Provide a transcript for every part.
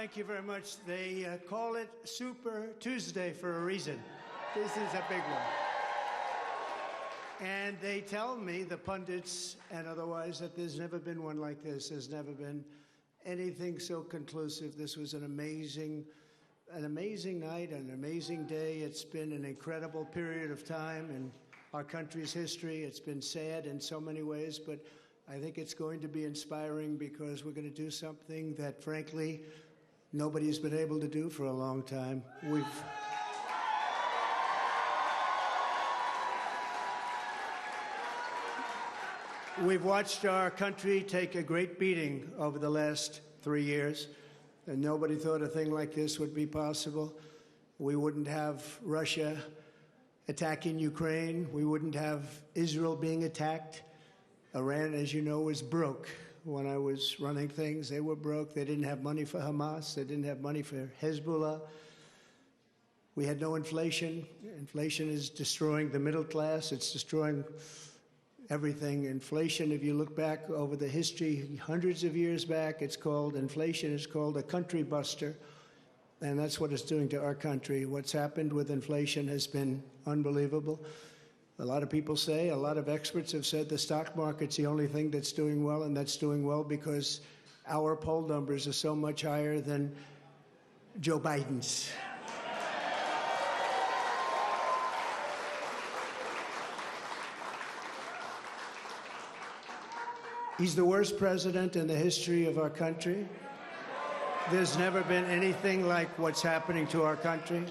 Thank you very much. They call it Super Tuesday for a reason. This is a big one. And they tell me, the pundits and otherwise, that there's never been one like this. There's never been anything so conclusive. This was an amazing night, an amazing day. It's been an incredible period of time in our country's history. It's been sad in so many ways, but I think it's going to be inspiring because we're going to do something that, frankly, nobody's been able to do for a long time. We've watched our country take a great beating over the last 3 years, and nobody thought a thing like this would be possible. We wouldn't have Russia attacking Ukraine. We wouldn't have Israel being attacked. Iran, as you know, was broke. When I was running things, they were broke. They didn't have money for Hamas. They didn't have money for Hezbollah. We had no inflation. Inflation is destroying the middle class. It's destroying everything. Inflation, if you look back over the history, hundreds of years back, inflation is called a country buster. And that's what it's doing to our country. What's happened with inflation has been unbelievable. A lot of people say, a lot of experts have said the stock market's the only thing that's doing well, and that's doing well because our poll numbers are so much higher than Joe Biden's. He's the worst president in the history of our country. There's never been anything like what's happening to our country.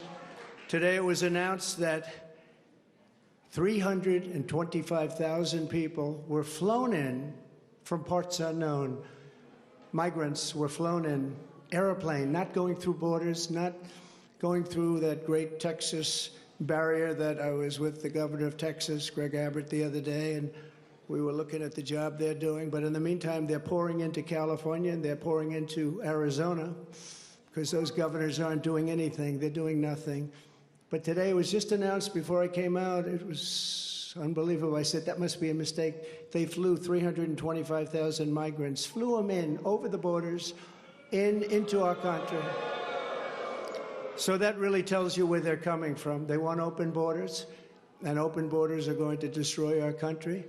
Today it was announced that 325,000 people were flown in from parts unknown. Migrants were flown in, airplane, not going through borders, not going through that great Texas barrier that I was with the governor of Texas, Greg Abbott, the other day, and we were looking at the job they're doing. But in the meantime, they're pouring into California and they're pouring into Arizona because those governors aren't doing anything. They're doing nothing. But today it was just announced before I came out. It was unbelievable. I said, that must be a mistake. They flew 325,000 migrants, flew them in over the borders into our country. So that really tells you where they're coming from. They want open borders, and open borders are going to destroy our country.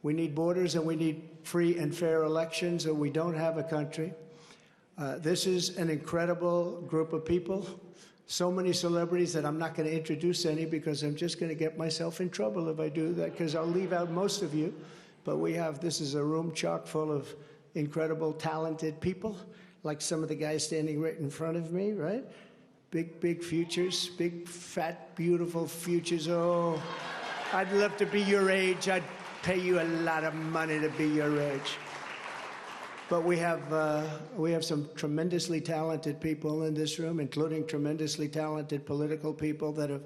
We need borders and we need free and fair elections, or we don't have a country. This is an incredible group of people. So many celebrities that I'm not going to introduce any because I'm just going to get myself in trouble if I do that, because I'll leave out most of you. But this is a room chock full of incredible, talented people, like some of the guys standing right in front of me, right? Big futures, big, fat, beautiful futures. Oh, I'd love to be your age. I'd pay you a lot of money to be your age. But we have some tremendously talented people in this room, including tremendously talented political people that have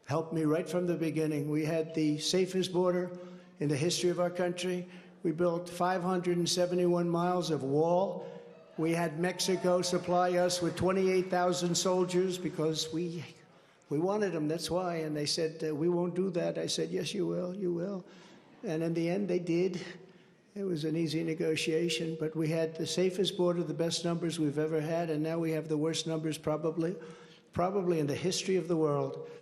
helped me right from the beginning. We had the safest border in the history of our country. We built 571 miles of wall. We had Mexico supply us with 28,000 soldiers because we wanted them, that's why. And they said, we won't do that. I said, yes, you will, you will. And in the end, they did. It was an easy negotiation, but we had the safest border, the best numbers we've ever had, and now we have the worst numbers probably in the history of the world.